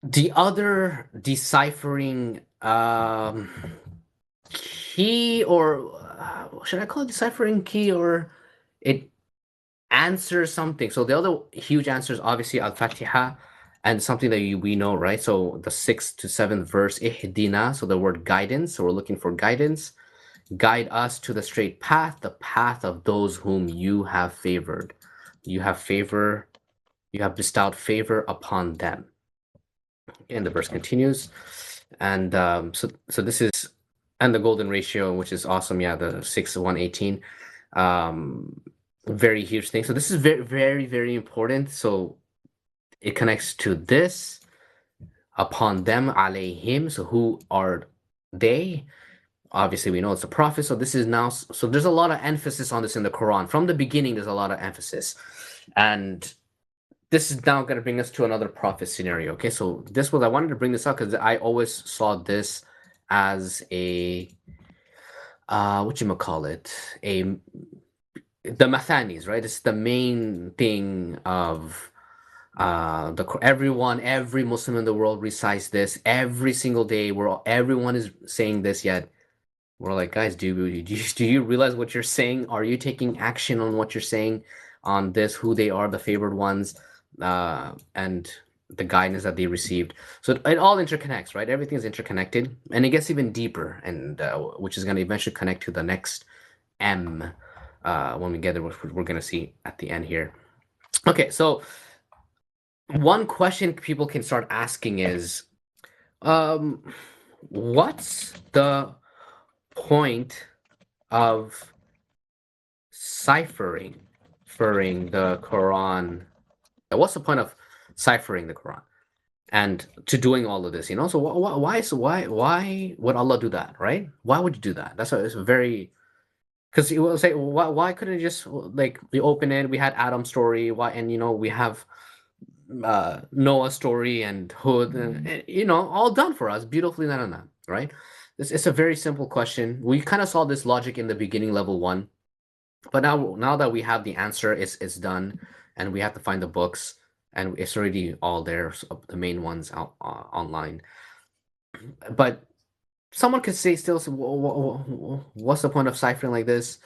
The other deciphering key, or should I call it deciphering key, or it answers something. So the other huge answer is obviously Al-Fatiha, and something that we know, right? So the 6th to 7th verse, Ihdina, so the word guidance. So we're looking for guidance. Guide us to the straight path, the path of those whom you have favored. You have favor, you have bestowed favor upon them. And the verse continues. And so this is, and the golden ratio, which is awesome. Yeah, the 6 to 118. Very huge thing. So this is very, very, very important. So it connects to this, upon them, alayhim. So who are they? Obviously, we know it's a prophet. So this is now, so there's a lot of emphasis on this in the Quran. From the beginning, there's a lot of emphasis. And this is now going to bring us to another prophet scenario. Okay, so this was, I wanted to bring this up because I always saw this as a what you call it, a the mathanis, right? It's the main thing of every Muslim in the world recites this every single day, where everyone is saying this, yet we're like, guys, do you realize what you're saying? Are you taking action on what you're saying on this, who they are, the favored ones, and the guidance that they received? So it all interconnects, right? Everything is interconnected, and it gets even deeper, and which is going to eventually connect to the next M when we get there, which we're going to see at the end here. Okay, so one question people can start asking is, um, what's the point of ciphering the Quran? What's the point of ciphering the Quran and to doing all of this? So why would Allah do that, right? Why would you do that? It's a very, because you will say, why couldn't you just, like, we open it, we had Adam's story, why, and we have Noah's story and Hud, and all done for us beautifully, none, right? It's a very simple question. We kind of saw this logic in the beginning, level one, but now that we have the answer, it's done, and we have to find the books, and it's already all there, so the main ones out online. But someone could say still, so what's the point of ciphering like this?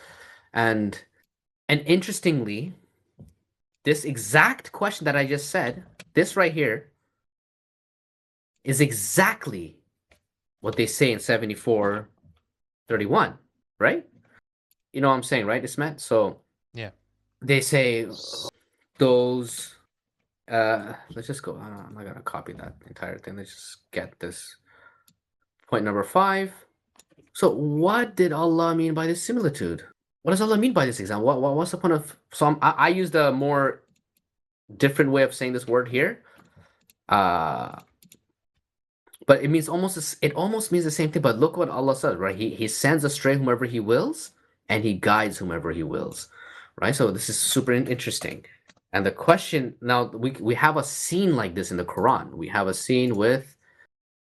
And interestingly, this exact question that I just said, this right here, is exactly what they say in 74:31, right? You know what I'm saying, right, Ismet? So Yeah. they say those. Let's just go. I'm not gonna copy that entire thing. Let's just get this point number 5. So what did Allah mean by this similitude? What does Allah mean by this example? What's the point of? So I used a more different way of saying this word here. But it almost means the same thing. But look what Allah says, right? He sends astray whomever He wills, and He guides whomever He wills, right? So this is super interesting. And the question now, we have a scene like this in the Quran. We have a scene with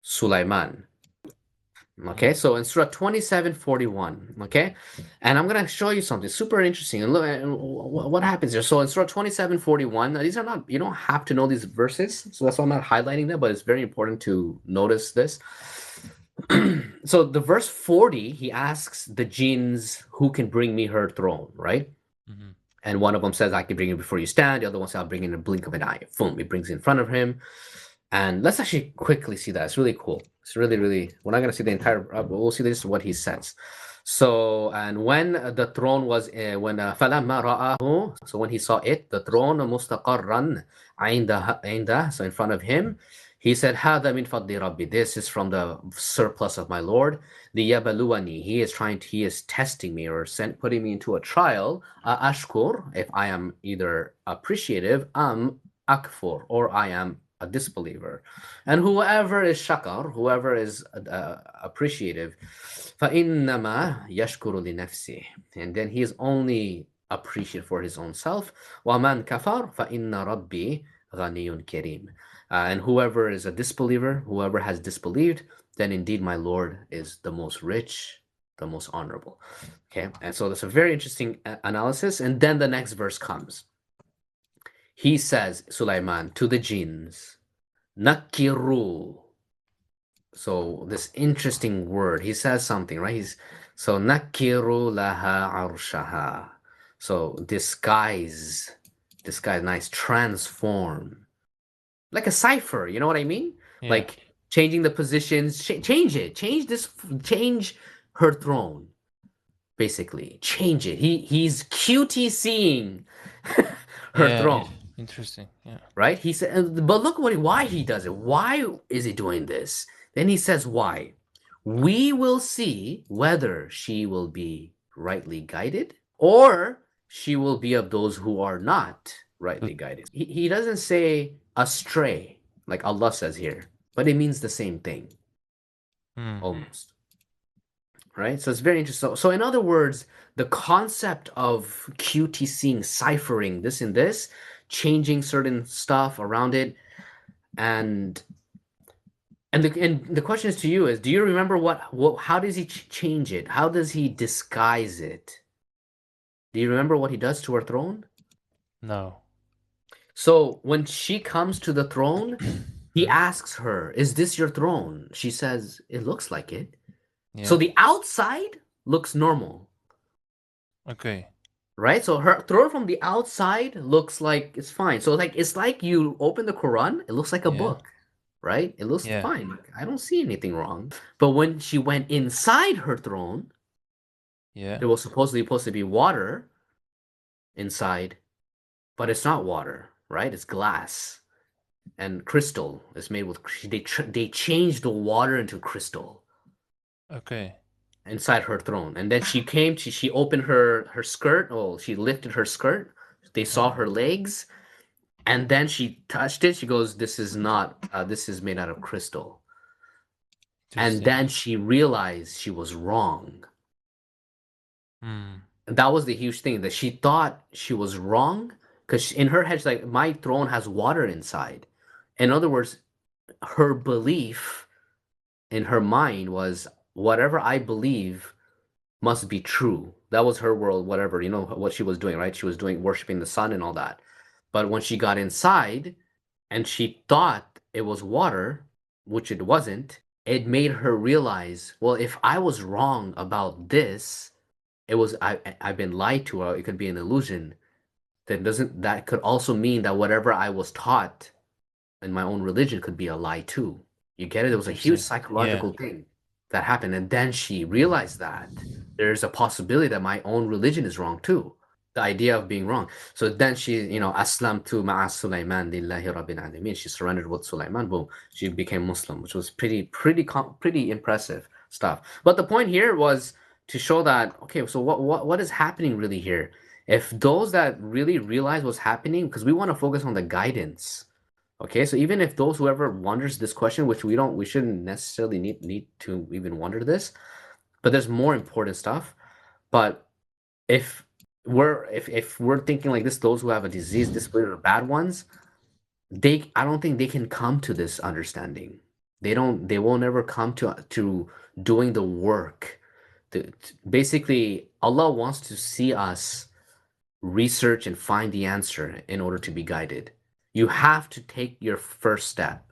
Sulaiman. Mm-hmm. Okay, so in Surah 27:41, okay, and I'm gonna show you something super interesting. And look, what happens here. So in Surah 27:41, these are not, you don't have to know these verses, so that's why I'm not highlighting them, but it's very important to notice this. So the verse 40, he asks the jinns who can bring me her throne, right? Mm-hmm. And one of them says, I can bring it before you stand. The other one says, I'll bring it in a blink of an eye. Boom, he brings it in front of him. And let's actually quickly see that. It's really cool. It's really, really, we're not going to see the entire, we'll see this, what he says. So, and when the throne was, فَلَمَّا رَآهُ, so when he saw it, the throne, مُسْتَقَرًّا عِنْدَهُ, so in front of him, he said, هَذَا مِنْ فَضْلِ رَبِّي, this is from the surplus of my Lord. لِيَبَلُوَنِي, he is testing me, or putting me into a trial. Ashkur, if I am either appreciative, akfur, or I am a disbeliever. And whoever is shakar, whoever is appreciative, فَإِنَّمَا يَشْكُرُ لِنَفْسِهِ, and then he is only appreciative for his own self. وَمَنْ كَفَرْ فَإِنَّ رَبِّي غَنِيٌّ كَرِيمٌ, and whoever is a disbeliever, whoever has disbelieved, then indeed my Lord is the most rich, the most honorable. Okay, and so that's a very interesting analysis. And then the next verse comes. He says, Sulaiman, to the jinns, nakiru. So this interesting word, he says something, right? He's so nakiru laha arshaha. So disguise, nice, transform, like a cipher. You know what I mean? Yeah. Like changing the positions, change it, change her throne. Basically, change it. He's QTCing her Yeah. throne, Interesting. Yeah. right? He said, but look why he does it. Why is he doing this? Then he says, why? We will see whether she will be rightly guided or she will be of those who are not rightly guided. He doesn't say astray like Allah says here, but it means the same thing Hmm. almost, right? So it's very interesting. So in other words, the concept of QTCing, ciphering this and this, changing certain stuff around it, and the question is to you is, do you remember what how does he change it? How does he disguise it? Do you remember what he does to her throne? No. So when she comes to the throne, he Hmm? asks her, "Is this your throne?" She says, "It looks like it." So Yeah. the outside looks normal, Okay. right? So her throne from the outside looks like it's fine. So like it's like you open the Quran, it looks like a Yeah. book, right? It looks Yeah. fine. Like, I don't see anything wrong. But when she went inside her throne, Yeah. there was supposed to be water inside, but it's not water, right? It's glass and crystal. It's made with they changed the water into crystal Okay. inside her throne. And then she opened her skirt. Oh, she lifted her skirt. They Yeah. saw her legs, and then she touched it. She goes, "This is not. This is made out of crystal." And Interesting. then she realized she was wrong. Hmm. And that was the huge thing, that she thought she was wrong because in her head, she's like, my throne has water inside. In other words, her belief in her mind was, whatever I believe must be true. That was her world, whatever, what she was doing, right? She was doing worshiping the sun and all that. But when she got inside and she thought it was water, which it wasn't, it made her realize, well, if I was wrong about this, I've been lied to, or it could be an illusion. Then doesn't that could also mean that whatever I was taught in my own religion could be a lie too? You get it? It was a huge Interesting. Yeah. psychological thing that happened, and then she realized that there's a possibility that my own religion is wrong too. The idea of being wrong. So then she, Aslam to ma'a Sulaiman lillahi rabbil alamin. She surrendered with Sulaiman. Boom, she became Muslim, which was pretty impressive stuff. But the point here was to show that, okay, so what is happening really here? If those that really realize what's happening, because we want to focus on the guidance. Okay, so even if those whoever wonders this question, which we shouldn't necessarily need to even wonder this, but there's more important stuff. But if if we're thinking like this, those who have a disease, disability, or bad ones, I don't think they can come to this understanding. They will never come to doing the work. Basically, Allah wants to see us research and find the answer in order to be guided. You have to take your first step.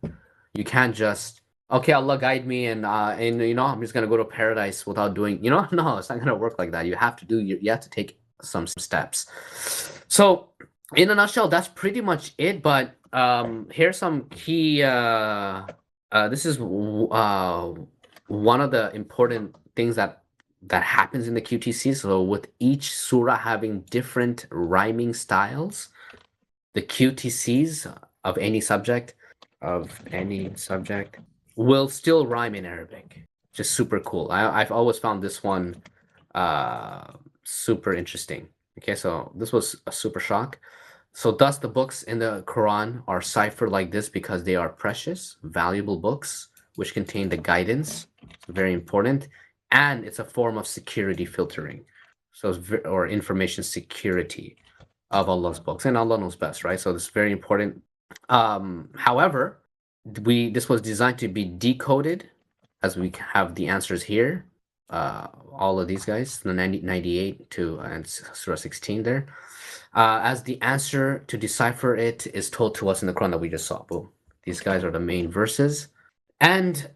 You can't just, okay, Allah guide me, and I'm just gonna go to paradise without doing, no, it's not gonna work like that. You have to take some steps. So in a nutshell, that's pretty much it. But here's some key. This is one of the important things that happens in the QTC. So with each surah having different rhyming styles, the QTCs of any subject will still rhyme in Arabic. Just super cool. I've always found this one uh, super interesting. Okay, so this was a super shock. So thus the books in the Quran are ciphered like this because they are precious, valuable books which contain the guidance. It's very important, and it's a form of security filtering. So or information security of Allah's books, and Allah knows best, right? So this is very important. However, this was designed to be decoded, as we have the answers here. All of these guys, the 98 to and Surah 16 there, as the answer to decipher it is told to us in the Quran that we just saw. Boom. These guys are the main verses. And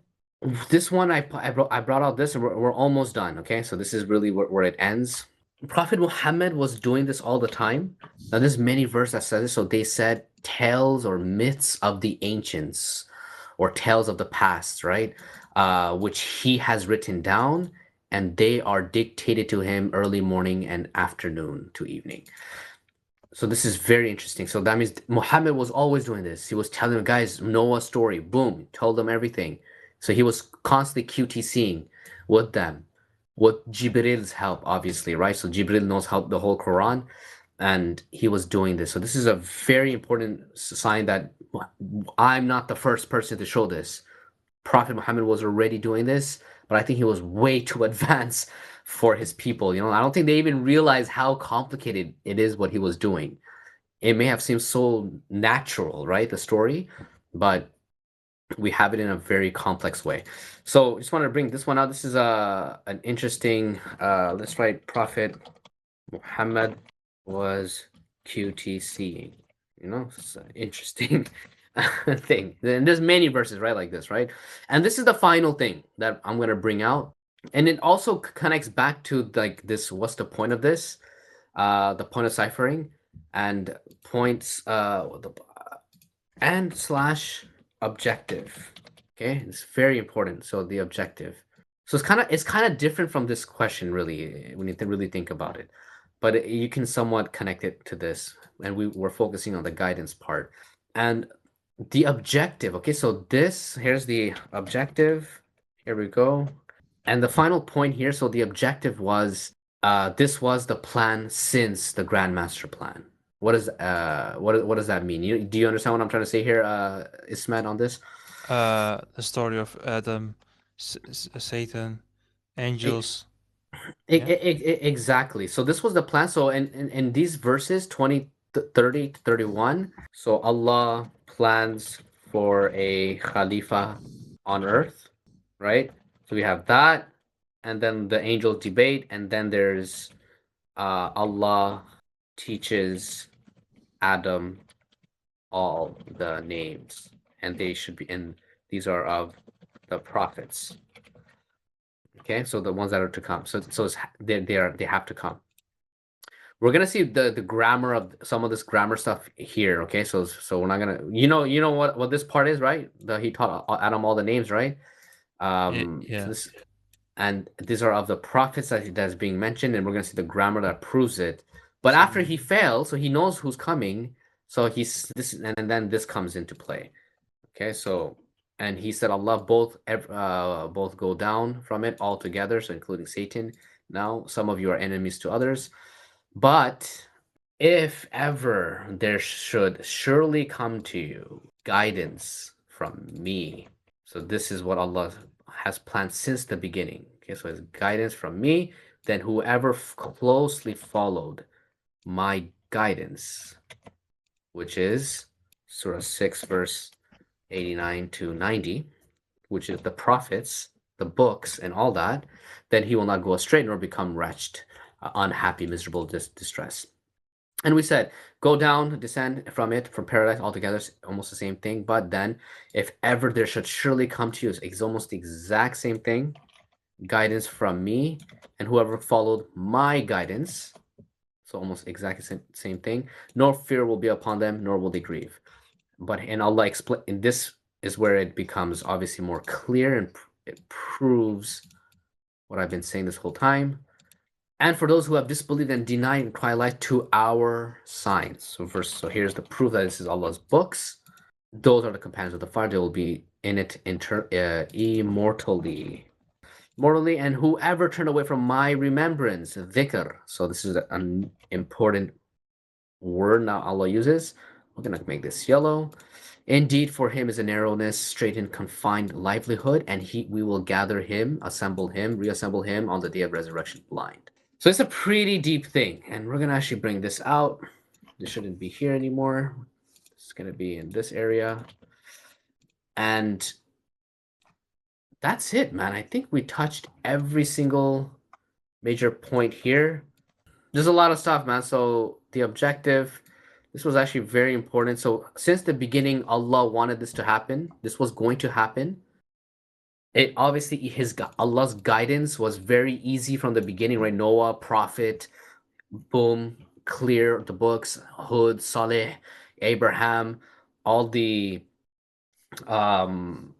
this one, I brought out this, and we're almost done. Okay, so this is really where it ends. Prophet Muhammad was doing this all the time. Now, there's many verses that says this. So they said tales or myths of the ancients, or tales of the past, right? Which he has written down, and they are dictated to him early morning and afternoon to evening. So this is very interesting. So that means Muhammad was always doing this. He was telling the guys Noah's story. Boom, told them everything. So he was constantly QTCing with them, with Jibril's help, obviously, right? So Jibril knows how the whole Quran, and he was doing this. So this is a very important sign that I'm not the first person to show this. Prophet Muhammad was already doing this, but I think he was way too advanced for his people. I don't think they even realize how complicated it is what he was doing. It may have seemed so natural, right? The story, but we have it in a very complex way. So just want to bring this one out. This is an interesting. Let's write Prophet Muhammad was QTCing. It's an interesting thing. And there's many verses, right, like this, right? And this is the final thing that I'm gonna bring out, and it also connects back to like this. What's the point of this? The point of ciphering, and points. And slash objective. Okay, it's very important. So the objective. So it's kind of different from this question, really, when you really think about it. But you can somewhat connect it to this, and we're focusing on the guidance part and the objective. Okay, so here's the objective. Here we go. And the final point here. So the objective was this was the plan since the Grandmaster plan. What does that mean? Do you understand what I'm trying to say here, Ismet, on this? The story of Adam, Satan, E- angels. Yeah. Exactly. So this was the plan. So in these verses 20, 30 to 31, so Allah plans for a Khalifa on earth, right? So we have that, and then the angels debate, and then there's Allah teaches Adam all the names, and they should be, and these are of the prophets. Okay, so the ones that are to come. So they have to come. We're gonna see the grammar of some of this grammar stuff here. Okay, so we're not gonna, what this part is, right? He taught Adam all the names, right? So Yeah. this, and these are of the prophets that's being mentioned, and we're gonna see the grammar that proves it. But after he fails, so he knows who's coming. So he's this, and then this comes into play. Okay, so, and he said Allah both go down from it altogether, so including Satan. Now some of you are enemies to others, but if ever there should surely come to you guidance from me. So this is what Allah has planned since the beginning. Okay, so it's guidance from me. Then whoever closely followed my guidance, which is Surah 6, verse 89 to 90, which is the prophets, the books, and all that, then he will not go astray nor become wretched, unhappy, miserable, distress. And we said, go down, descend from it, from paradise altogether, almost the same thing. But then, if ever there should surely come to you, it's almost the exact same thing, guidance from me, and whoever followed my guidance, so almost exactly same thing, no fear will be upon them, nor will they grieve. But in Allah explain, in this is where it becomes obviously more clear, and it proves what I've been saying this whole time. And for those who have disbelieved and denied and cry light to our signs. So here's the proof that this is Allah's books. Those are the companions of the fire. They will be in it immortally. Morally, and whoever turned away from my remembrance, dhikr. So this is an important word now Allah uses. We're gonna make this yellow. Indeed, for him is a narrowness, straight and confined livelihood, and we will gather him, assemble him, reassemble him on the day of resurrection blind. So it's a pretty deep thing, and we're gonna actually bring this out. This shouldn't be here anymore. It's gonna be in this area. And that's it, man. I think we touched every single major point here. There's a lot of stuff, man. So the objective, This was actually very important. So since the beginning, Allah wanted this to happen. This was going to happen. It obviously Allah's guidance was very easy from the beginning, right? Noah, prophet, boom, clear the books, Hud, Saleh, Abraham, all the um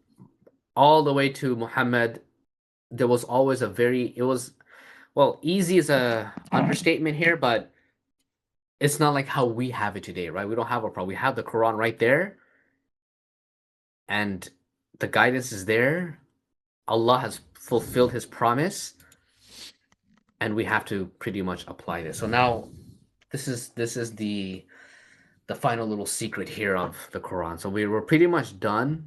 all the way to Muhammad. There was always a very it was well, easy is a understatement here, but it's not like how we have it today, right? We don't have a problem. We have the Quran right there, and the guidance is there. Allah has fulfilled his promise, and we have to pretty much apply this. So now this is the final little secret here of the Quran. So we were pretty much done